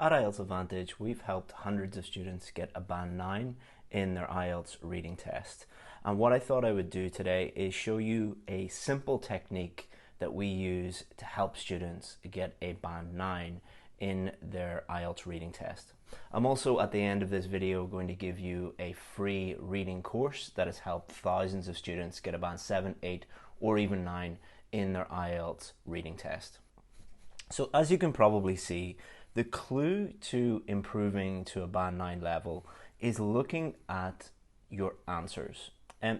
At IELTS Advantage, we've helped hundreds of students get a band 9 in their IELTS reading test. And what I thought I would do today is show you a simple technique that we use to help students get a band 9 in their IELTS reading test. I'm also at the end of this video going to give you a free reading course that has helped thousands of students get a band 7, 8 or even 9 in their IELTS reading test. So as you can probably see, the clue to improving to a band 9 level is looking at your answers.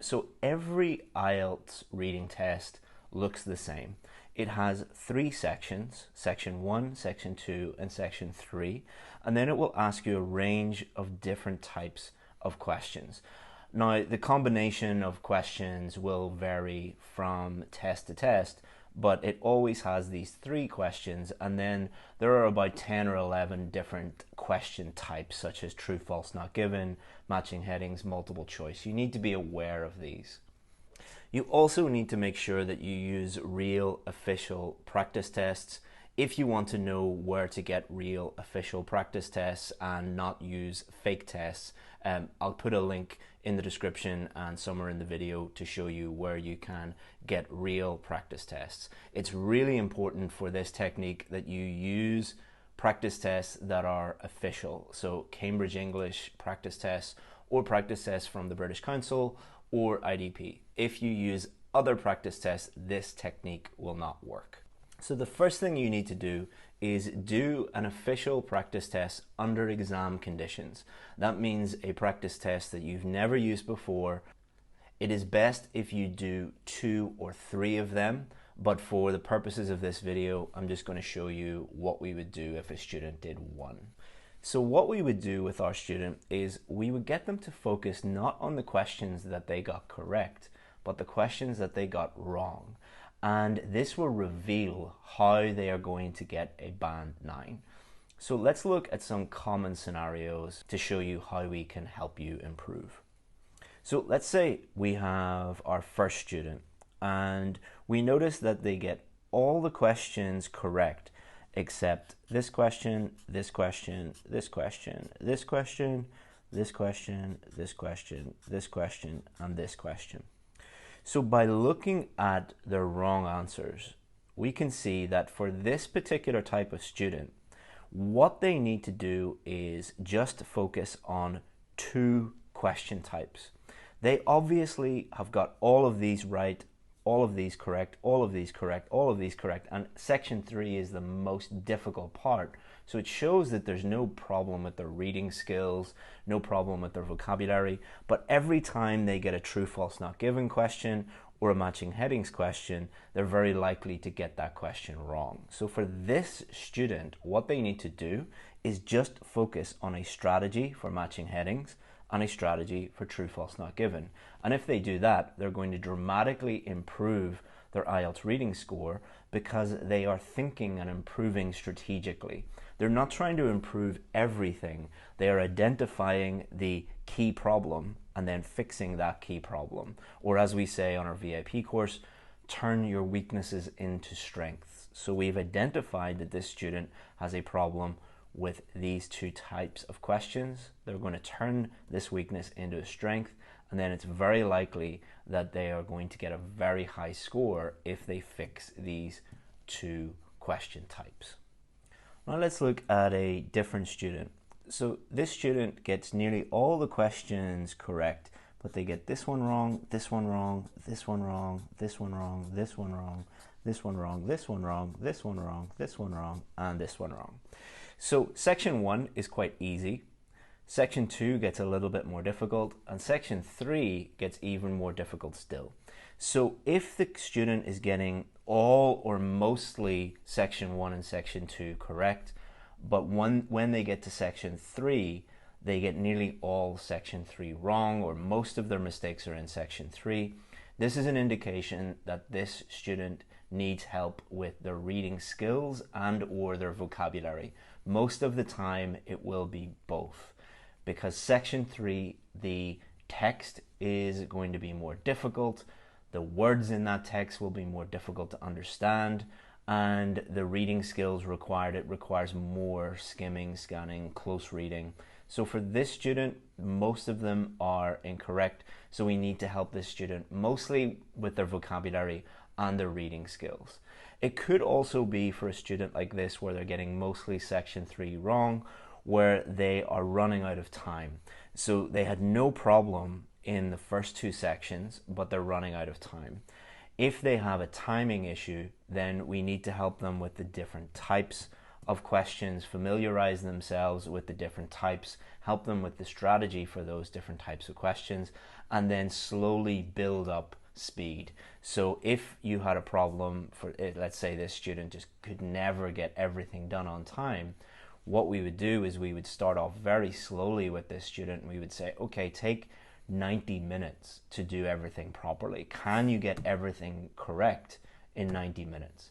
So every IELTS reading test looks the same. It has 3 sections, section 1, section 2, and section 3, and then it will ask you a range of different types of questions. Now, the combination of questions will vary from test to test, but it always has these 3 questions, and then there are about 10 or 11 different question types, such as true, false, not given, matching headings, multiple choice. You need to be aware of these. You also need to make sure that you use real official practice tests if you want to know where to get real official practice tests and not use fake tests. I'll put a link in the description and somewhere in the video to show you where you can get real practice tests. It's really important for this technique that you use practice tests that are official. So Cambridge English practice tests or practice tests from the British Council or IDP. If you use other practice tests, this technique will not work. So the first thing you need to do is do an official practice test under exam conditions. That means a practice test that you've never used before. It is best if you do 2 or 3 of them, but for the purposes of this video, I'm just going to show you what we would do if a student did 1. So what we would do with our student is we would get them to focus not on the questions that they got correct, but the questions that they got wrong. And this will reveal how they are going to get a band 9. So let's look at some common scenarios to show you how we can help you improve. So let's say we have our first student and we notice that they get all the questions correct except this question, this question, this question, this question, this question, this question, this question, and this question. So by looking at their wrong answers, we can see that for this particular type of student, what they need to do is just focus on 2 question types. They obviously have got all of these right, all of these correct, all of these correct, all of these correct, and section 3 is the most difficult part. So it shows that there's no problem with their reading skills, no problem with their vocabulary, but every time they get a true, false, not given question or a matching headings question, they're very likely to get that question wrong. So for this student, what they need to do is just focus on a strategy for matching headings and a strategy for true, false, not given. And if they do that, they're going to dramatically improve their IELTS reading score because they are thinking and improving strategically. They're not trying to improve everything. They are identifying the key problem and then fixing that key problem. Or as we say on our VIP course, turn your weaknesses into strengths. So we've identified that this student has a problem with these 2 types of questions. They're going to turn this weakness into a strength, and then it's very likely that they are going to get a very high score if they fix these 2 question types. Now let's look at a different student. So this student gets nearly all the questions correct, but they get this one wrong, this one wrong, this one wrong, this one wrong, this one wrong, this one wrong, this one wrong, this one wrong, this one wrong, and this one wrong. So section 1 is quite easy. Section 2 gets a little bit more difficult, and section 3 gets even more difficult still. So if the student is getting all or mostly section 1 and section 2 correct, but when they get to section 3, they get nearly all section 3 wrong, or most of their mistakes are in section 3, this is an indication that this student needs help with their reading skills and or their vocabulary. Most of the time it will be both, because section 3, the text is going to be more difficult, the words in that text will be more difficult to understand, and the reading skills required, it requires more skimming, scanning, close reading. So for this student, most of them are incorrect. So we need to help this student mostly with their vocabulary and their reading skills. It could also be for a student like this where they're getting mostly section 3 wrong, where they are running out of time. So they had no problem in the first 2 sections, but they're running out of time. If they have a timing issue, then we need to help them with the different types of questions, familiarize themselves with the different types, help them with the strategy for those different types of questions, and then slowly build up speed. So if you had a problem for it, let's say this student just could never get everything done on time, what we would do is we would start off very slowly with this student. We would say, okay, take 90 minutes to do everything properly. Can you get everything correct in 90 minutes?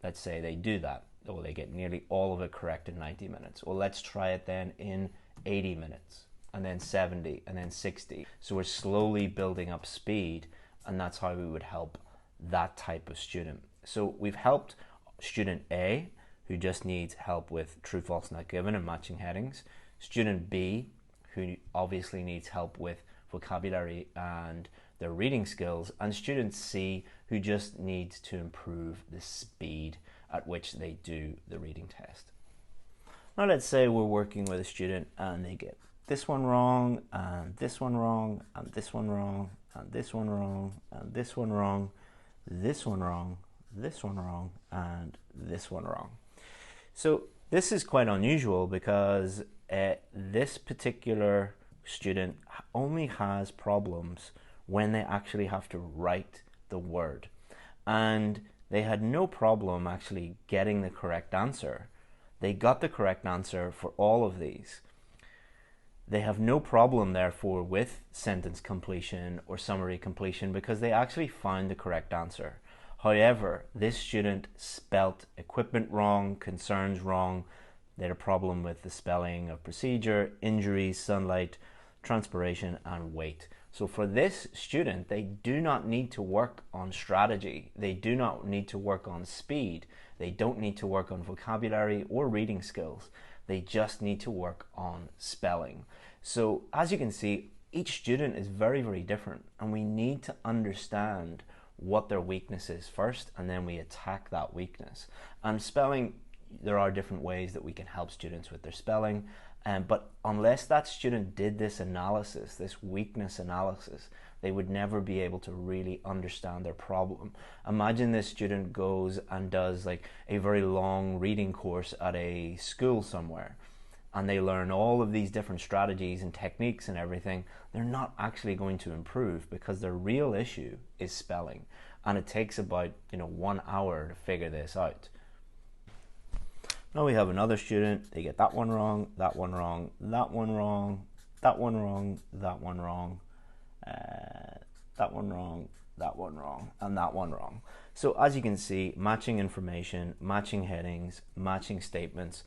Let's say they do that, or they get nearly all of it correct in 90 minutes. Well, let's try it then in 80 minutes, and then 70, and then 60. So we're slowly building up speed, and that's how we would help that type of student. So we've helped student A, who just needs help with true, false, not given and matching headings. Student B, who obviously needs help with vocabulary and their reading skills, and student C, who just needs to improve the speed at which they do the reading test. Now let's say we're working with a student and they get this one wrong, and this one wrong, and this one wrong, and this one wrong, and this one wrong, this one wrong, this one wrong, and this one wrong. So this is quite unusual because this particular student only has problems when they actually have to write the word, and they had no problem actually getting the correct answer. They got the correct answer for all of these. They have no problem therefore with sentence completion or summary completion because they actually found the correct answer. However, this student spelt equipment wrong, concerns wrong. They had a problem with the spelling of procedure, injuries, sunlight, transpiration, and weight. So for this student, they do not need to work on strategy. They do not need to work on speed. They don't need to work on vocabulary or reading skills. They just need to work on spelling. So as you can see, each student is very, very different, and we need to understand what their weakness is first, and then we attack that weakness. And spelling, there are different ways that we can help students with their spelling. But unless that student did this analysis, this weakness analysis, they would never be able to really understand their problem. Imagine this student goes and does like a very long reading course at a school somewhere, and they learn all of these different strategies and techniques and everything. They're not actually going to improve because their real issue is spelling. And it takes about 1 hour to figure this out. Now we have another student, they get that one wrong, that one wrong, that one wrong, that one wrong, that one wrong, that one wrong, that one wrong, and that one wrong. So as you can see, matching information, matching headings, matching statements.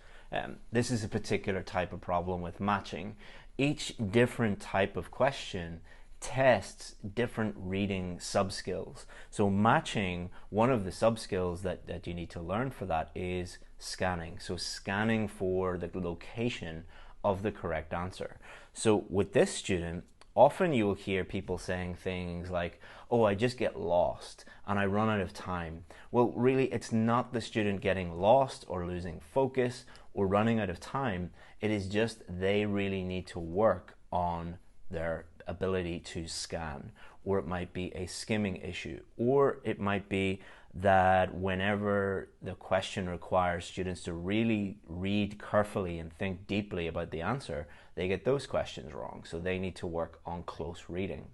This is a particular type of problem with matching. Each different type of question tests different reading subskills. So matching, one of the subskills that you need to learn for that is scanning. So scanning for the location of the correct answer. So with this student, often you will hear people saying things like, oh, I just get lost and I run out of time. Well, really, it's not the student getting lost or losing focus or running out of time. It is just they really need to work on their ability to scan, or it might be a skimming issue, or it might be that whenever the question requires students to really read carefully and think deeply about the answer, they get those questions wrong. So they need to work on close reading.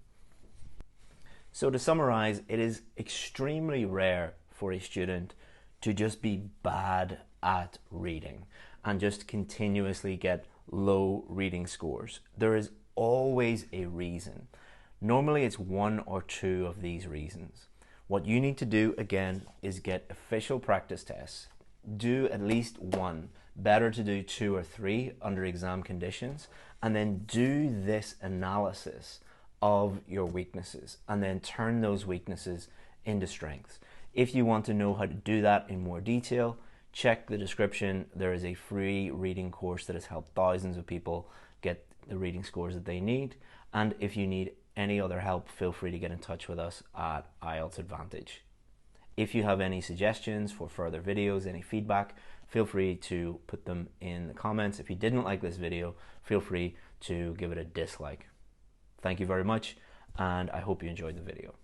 So to summarize, it is extremely rare for a student to just be bad at reading and just continuously get low reading scores. There is always a reason. Normally it's one or two of these reasons. What you need to do again is get official practice tests. Do at least one. Better to do 2 or 3 under exam conditions, and then do this analysis of your weaknesses and then turn those weaknesses into strengths. If you want to know how to do that in more detail, check the description. There is a free reading course that has helped thousands of people get the reading scores that they need. And if you need any other help, feel free to get in touch with us at IELTS Advantage. If you have any suggestions for further videos, any feedback, feel free to put them in the comments. If you didn't like this video, feel free to give it a dislike. Thank you very much, and I hope you enjoyed the video.